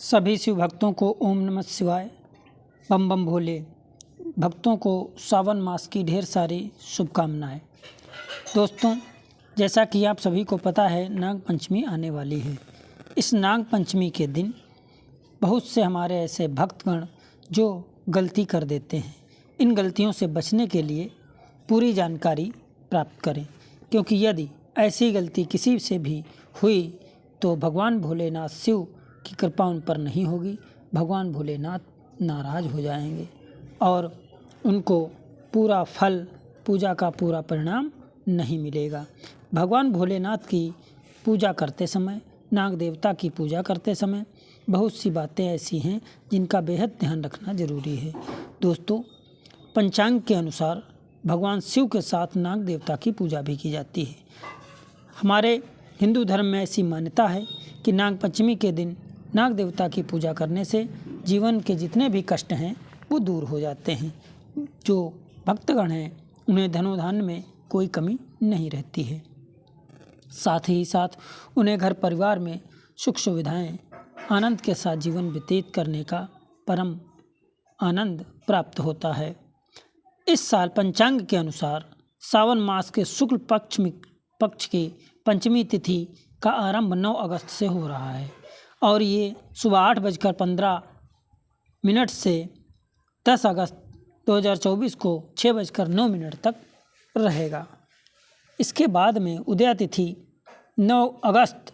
सभी शिव भक्तों को ओम नमः शिवाय, बम बम भोले। भक्तों को सावन मास की ढेर सारी शुभकामनाएं। दोस्तों, जैसा कि आप सभी को पता है, नाग पंचमी आने वाली है। इस नाग पंचमी के दिन बहुत से हमारे ऐसे भक्तगण जो गलती कर देते हैं, इन गलतियों से बचने के लिए पूरी जानकारी प्राप्त करें, क्योंकि यदि ऐसी गलती किसी से भी हुई तो भगवान भोलेनाथ शिव की कृपा उन पर नहीं होगी। भगवान भोलेनाथ नाराज़ हो जाएंगे और उनको पूरा फल, पूजा का पूरा परिणाम नहीं मिलेगा। भगवान भोलेनाथ की पूजा करते समय, नाग देवता की पूजा करते समय बहुत सी बातें ऐसी हैं जिनका बेहद ध्यान रखना जरूरी है। दोस्तों, पंचांग के अनुसार भगवान शिव के साथ नाग देवता की पूजा भी की जाती है। हमारे हिंदू धर्म में ऐसी मान्यता है कि नाग पंचमी के दिन नाग देवता की पूजा करने से जीवन के जितने भी कष्ट हैं वो दूर हो जाते हैं। जो भक्तगण हैं उन्हें धनोधान्य में कोई कमी नहीं रहती है। साथ ही साथ उन्हें घर परिवार में सुख सुविधाएं, आनंद के साथ जीवन व्यतीत करने का परम आनंद प्राप्त होता है। इस साल पंचांग के अनुसार सावन मास के शुक्ल पक्ष की पंचमी तिथि का आरंभ 9 अगस्त से हो रहा है और ये सुबह 8:15 से 10 अगस्त 2024 को 6:09 तक रहेगा। इसके बाद में उदया तिथि 9 अगस्त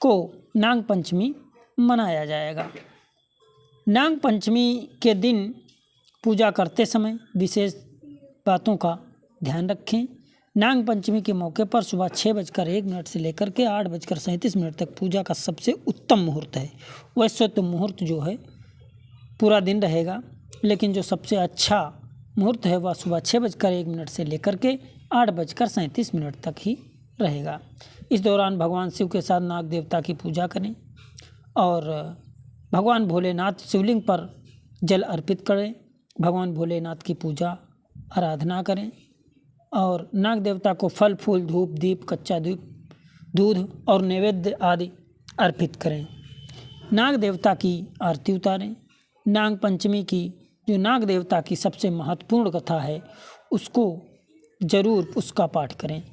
को नाग पंचमी मनाया जाएगा। नाग पंचमी के दिन पूजा करते समय विशेष बातों का ध्यान रखें। नाग पंचमी के मौके पर सुबह 6:01 से लेकर के 8:37 तक पूजा का सबसे उत्तम मुहूर्त है। वैसे तो मुहूर्त जो है पूरा दिन रहेगा, लेकिन जो सबसे अच्छा मुहूर्त है वह सुबह 6:01 से लेकर के 8:37 तक ही रहेगा। इस दौरान भगवान शिव के साथ नाग देवता की पूजा करें और भगवान भोलेनाथ शिवलिंग पर जल अर्पित करें। भगवान भोलेनाथ की पूजा आराधना करें और नाग देवता को फल फूल, धूप दीप, कच्चा दूध और नैवेद्य आदि अर्पित करें। नाग देवता की आरती उतारें। नाग पंचमी की जो नाग देवता की सबसे महत्वपूर्ण कथा है उसको जरूर उसका पाठ करें,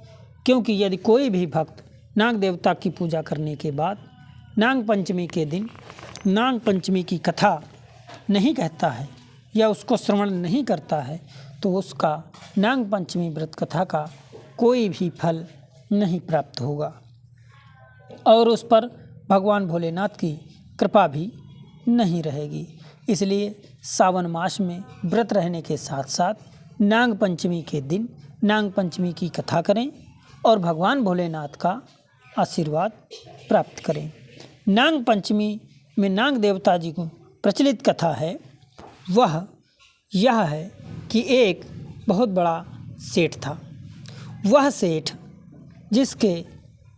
क्योंकि यदि कोई भी भक्त नाग देवता की पूजा करने के बाद नाग पंचमी के दिन नाग पंचमी की कथा नहीं कहता है या उसको श्रवण नहीं करता है तो उसका नाग पंचमी व्रत कथा का कोई भी फल नहीं प्राप्त होगा और उस पर भगवान भोलेनाथ की कृपा भी नहीं रहेगी। इसलिए सावन मास में व्रत रहने के साथ साथ नाग पंचमी के दिन नाग पंचमी की कथा करें और भगवान भोलेनाथ का आशीर्वाद प्राप्त करें। नाग पंचमी में नाग देवता जी को प्रचलित कथा है, वह यह है कि एक बहुत बड़ा सेठ था। वह सेठ जिसके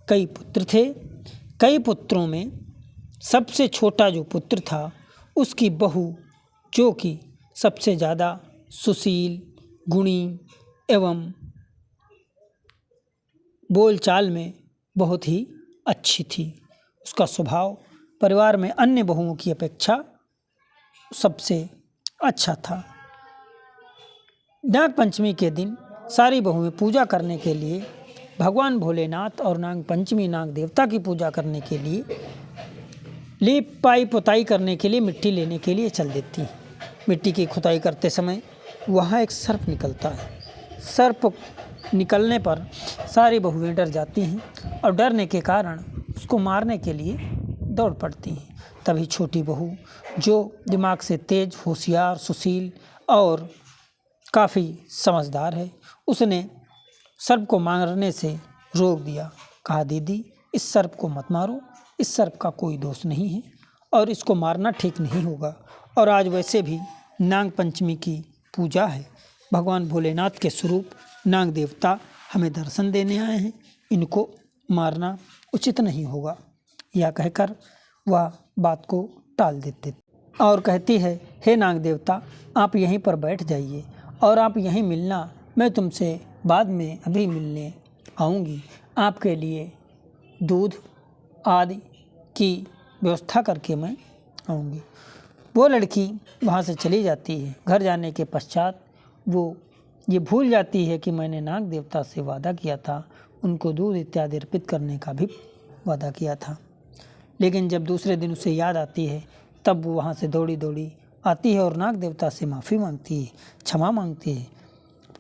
कई पुत्र थे, कई पुत्रों में सबसे छोटा जो पुत्र था उसकी बहू, जो कि सबसे ज़्यादा सुशील, गुणी एवं बोलचाल में बहुत ही अच्छी थी। उसका स्वभाव परिवार में अन्य बहुओं की अपेक्षा सबसे अच्छा था। नाग पंचमी के दिन सारी बहुएं पूजा करने के लिए भगवान भोलेनाथ और नाग पंचमी नाग देवता की पूजा करने के लिए लीपाई पुताई करने के लिए मिट्टी लेने के लिए चल देती हैं। मिट्टी की खुदाई करते समय वहाँ एक सर्प निकलता है। सर्प निकलने पर सारी बहुएं डर जाती हैं और डरने के कारण उसको मारने के लिए दौड़ पड़ती हैं। तभी छोटी बहू, जो दिमाग से तेज, होशियार, सुशील और काफ़ी समझदार है, उसने सर्प को मारने से रोक दिया। कहा, दीदी इस सर्प को मत मारो, इस सर्प का कोई दोष नहीं है और इसको मारना ठीक नहीं होगा। और आज वैसे भी नाग पंचमी की पूजा है। भगवान भोलेनाथ के स्वरूप नाग देवता हमें दर्शन देने आए हैं, इनको मारना उचित नहीं होगा। यह कहकर वह बात को टाल देते और कहती है, हे नाग देवता, आप यहीं पर बैठ जाइए और आप यहीं मिलना, मैं तुमसे बाद में अभी मिलने आऊँगी। आपके लिए दूध आदि की व्यवस्था करके मैं आऊँगी। वो लड़की वहाँ से चली जाती है। घर जाने के पश्चात वो ये भूल जाती है कि मैंने नाग देवता से वादा किया था, उनको दूध इत्यादि अर्पित करने का भी वादा किया था। लेकिन जब दूसरे दिन उसे याद आती है, तब वो वहाँ से दौड़ी दौड़ी आती है और नाग देवता से माफ़ी मांगती है, क्षमा मांगती है।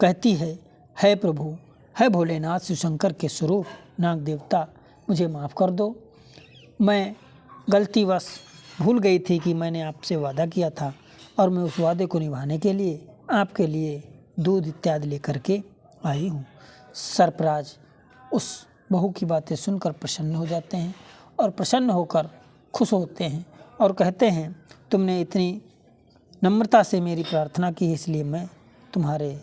कहती है, हे प्रभु, हे भोलेनाथ शिव शंकर के स्वरूप नाग देवता, मुझे माफ़ कर दो। मैं गलतीवश भूल गई थी कि मैंने आपसे वादा किया था और मैं उस वादे को निभाने के लिए आपके लिए दूध इत्यादि लेकर के आई हूँ। सर्पराज उस बहू की बातें सुनकर प्रसन्न हो जाते हैं और प्रसन्न होकर खुश होते हैं और कहते हैं, तुमने इतनी नम्रता से मेरी प्रार्थना की, इसलिए मैं तुम्हारे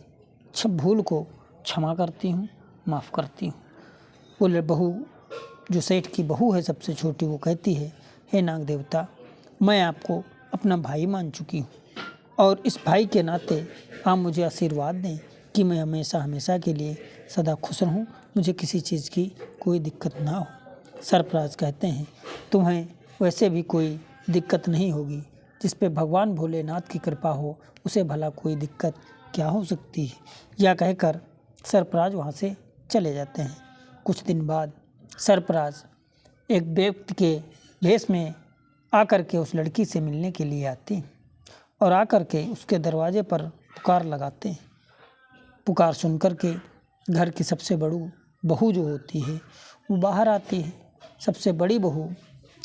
भूल को क्षमा करती हूँ, माफ़ करती हूँ। वो बहू जो सेठ की बहू है सबसे छोटी, वो कहती है, हे नाग देवता, मैं आपको अपना भाई मान चुकी हूँ और इस भाई के नाते आप मुझे आशीर्वाद दें कि मैं हमेशा हमेशा के लिए सदा खुश रहूँ, मुझे किसी चीज़ की कोई दिक्कत ना हो। सर्पराज कहते हैं, तुम्हें वैसे भी कोई दिक्कत नहीं होगी, जिस पे भगवान भोलेनाथ की कृपा हो उसे भला कोई दिक्कत क्या हो सकती है। यह कहकर सर्पराज वहाँ से चले जाते हैं। कुछ दिन बाद सर्पराज एक व्यक्ति के भेष में आकर के उस लड़की से मिलने के लिए आते हैं और आकर के उसके दरवाजे पर पुकार लगाते हैं। पुकार सुन कर के घर की सबसे बड़ी बहू जो होती है वो बाहर आती है। सबसे बड़ी बहू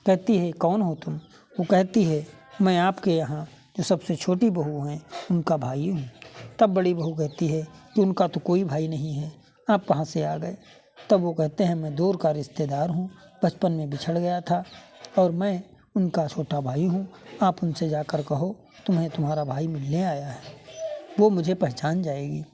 कहती है, कौन हो तुम? वो कहती है, मैं आपके यहाँ जो सबसे छोटी बहू हैं उनका भाई हूँ। तब बड़ी बहू कहती है कि उनका तो कोई भाई नहीं है, आप कहाँ से आ गए? तब वो कहते हैं, मैं दूर का रिश्तेदार हूँ, बचपन में बिछड़ गया था और मैं उनका छोटा भाई हूँ। आप उनसे जाकर कहो तुम्हें तुम्हारा भाई मिलने आया है, वो मुझे पहचान जाएगी।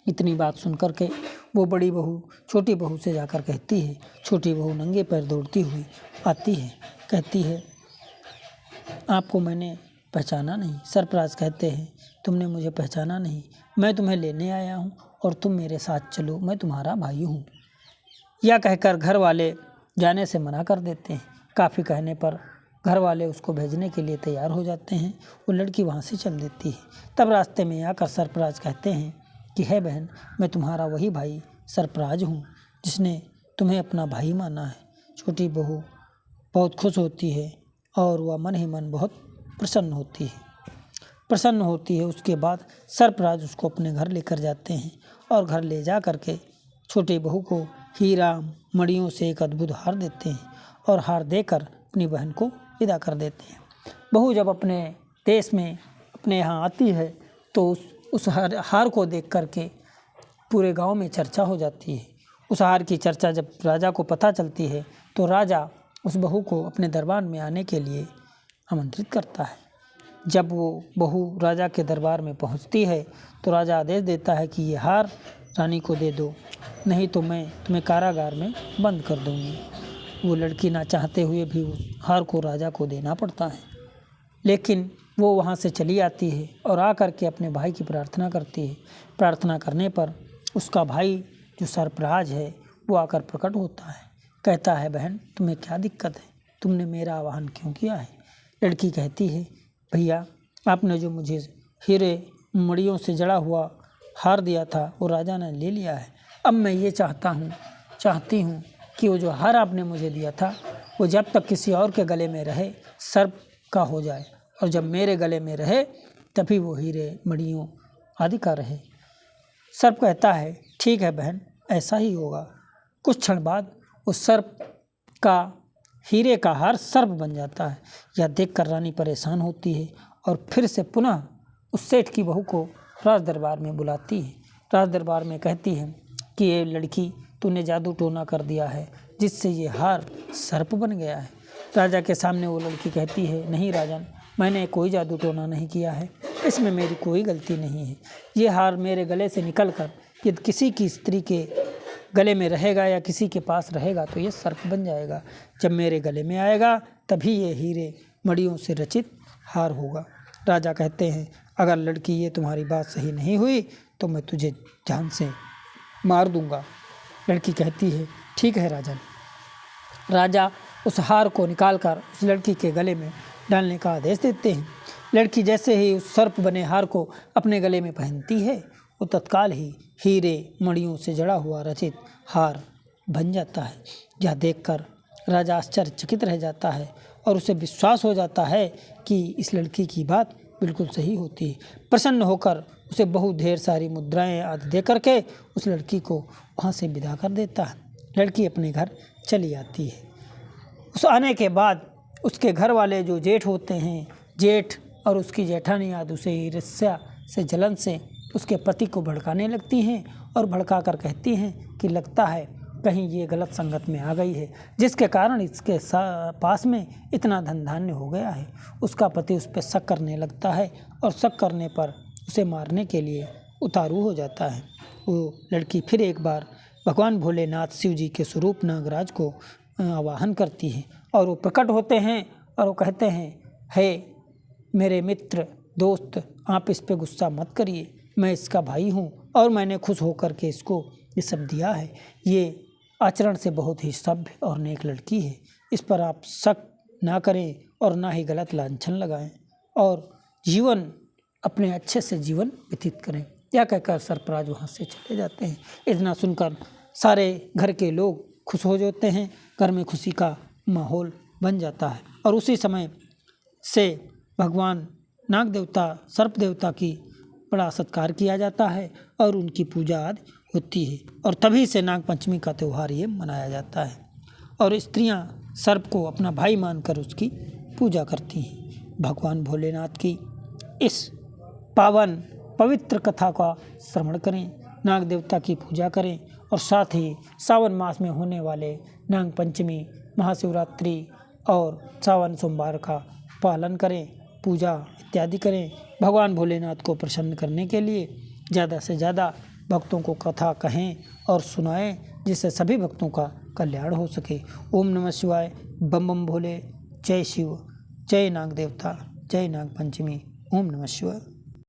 इतनी बात सुन कर के वो बड़ी बहू छोटी बहू से जाकर कहती है। छोटी बहू नंगे पैर दौड़ती हुई आती है, कहती है, आपको मैंने पहचाना नहीं। सर्पराज कहते हैं, तुमने मुझे पहचाना नहीं, मैं तुम्हें लेने आया हूँ और तुम मेरे साथ चलो, मैं तुम्हारा भाई हूँ। यह कहकर घर वाले जाने से मना कर देते हैं। काफ़ी कहने पर घर वाले उसको भेजने के लिए तैयार हो जाते हैं। वो लड़की वहाँ से चल देती है। तब रास्ते में आकर सर्पराज कहते हैं कि है बहन, मैं तुम्हारा वही भाई सर्पराज हूँ जिसने तुम्हें अपना भाई माना है। छोटी बहू बहुत खुश होती है और वह मन ही मन बहुत प्रसन्न होती है। उसके बाद सर्पराज उसको अपने घर लेकर जाते हैं और घर ले जा कर के छोटी बहू को हीरा मणियों से एक अद्भुत हार देते हैं और हार देकर अपनी बहन को विदा कर देते हैं। बहू जब अपने देश में अपने यहाँ आती है तो उस हार को देख कर के पूरे गांव में चर्चा हो जाती है। उस हार की चर्चा जब राजा को पता चलती है तो राजा उस बहू को अपने दरबार में आने के लिए आमंत्रित करता है। जब वो बहू राजा के दरबार में पहुंचती है तो राजा आदेश देता है कि ये हार रानी को दे दो, नहीं तो मैं तुम्हें कारागार में बंद कर दूंगी। वो लड़की ना चाहते हुए भी उस हार को राजा को देना पड़ता है, लेकिन वो वहाँ से चली आती है और आकर के अपने भाई की प्रार्थना करती है। प्रार्थना करने पर उसका भाई जो सर्पराज है वो आकर प्रकट होता है। कहता है, बहन तुम्हें क्या दिक्कत है, तुमने मेरा आवाहन क्यों किया है? लड़की कहती है, भैया आपने जो मुझे हीरे मणियों से जड़ा हुआ हार दिया था वो राजा ने ले लिया है। अब मैं ये चाहती हूँ कि वो जो हार आपने मुझे दिया था वो जब तक किसी और के गले में रहे सर्प का हो जाए, और जब मेरे गले में रहे तभी वो हीरे मणियों आदि का रहे। सर्प कहता है, ठीक है बहन, ऐसा ही होगा। कुछ क्षण बाद उस सर्प का हीरे का हार सर्प बन जाता है। यह देखकर रानी परेशान होती है और फिर से पुनः उस सेठ की बहू को राज दरबार में बुलाती है। राज दरबार में कहती है कि ये लड़की तूने जादू टोना कर दिया है जिससे ये हार सर्प बन गया है। राजा के सामने वो लड़की कहती है, नहीं राजन, मैंने कोई जादू टोना नहीं किया है, इसमें मेरी कोई गलती नहीं है। ये हार मेरे गले से निकलकर यदि किसी की स्त्री के गले में रहेगा या किसी के पास रहेगा तो ये सर्प बन जाएगा। जब मेरे गले में आएगा तभी ये हीरे मणियों से रचित हार होगा। राजा कहते हैं, अगर लड़की ये तुम्हारी बात सही नहीं हुई तो मैं तुझे जान से मार दूंगा। लड़की कहती है, ठीक है राजन। राजा उस हार को निकालकर उस लड़की के गले में डालने का आदेश देते हैं। लड़की जैसे ही उस सर्प बने हार को अपने गले में पहनती है, वो तत्काल ही हीरे मणियों से जड़ा हुआ रचित हार बन जाता है। यह देखकर राजा आश्चर्यचकित रह जाता है और उसे विश्वास हो जाता है कि इस लड़की की बात बिल्कुल सही होती है। प्रसन्न होकर उसे बहुत ढेर सारी मुद्राएं आदि दे करके उस लड़की को वहाँ से विदा कर देता है। लड़की अपने घर चली आती है। उस आने के बाद उसके घर वाले जो जेठ होते हैं, जेठ और उसकी जेठानी आदि उसे ईर्ष्या से, जलन से उसके पति को भड़काने लगती हैं और भड़का कर कहती हैं कि लगता है कहीं ये गलत संगत में आ गई है, जिसके कारण इसके पास में इतना धन धान्य हो गया है। उसका पति उस पर शक करने लगता है और शक करने पर उसे मारने के लिए उतारू हो जाता है। वो लड़की फिर एक बार भगवान भोलेनाथ शिव जी के स्वरूप नागराज को आवाहन करती है और वो प्रकट होते हैं और वो कहते हैं, हे मेरे मित्र दोस्त, आप इस पे गुस्सा मत करिए, मैं इसका भाई हूँ और मैंने खुश होकर के इसको ये सब दिया है। ये आचरण से बहुत ही सभ्य और नेक लड़की है, इस पर आप शक ना करें और ना ही गलत लांछन लगाएं और जीवन अपने अच्छे से जीवन व्यतीत करें। यह कहकर सरफराज वहाँ से चले जाते हैं। इतना सुनकर सारे घर के लोग खुश हो जाते हैं, घर में खुशी का माहौल बन जाता है और उसी समय से भगवान नाग देवता, सर्प देवता की बड़ा सत्कार किया जाता है और उनकी पूजा आदि होती है और तभी से नाग पंचमी का त्यौहार ये मनाया जाता है और स्त्रियां सर्प को अपना भाई मानकर उसकी पूजा करती हैं। भगवान भोलेनाथ की इस पावन पवित्र कथा का श्रवण करें, नाग देवता की पूजा करें और साथ ही सावन मास में होने वाले नाग पंचमी, महाशिवरात्रि और सावन सोमवार का पालन करें, पूजा इत्यादि करें। भगवान भोलेनाथ को प्रसन्न करने के लिए ज़्यादा से ज़्यादा भक्तों को कथा कहें और सुनाएं, जिससे सभी भक्तों का कल्याण हो सके। ओम नमः शिवाय। बम बम भोले। जय शिव, जय नाग देवता, जय नाग पंचमी। ओम नमः शिवाय।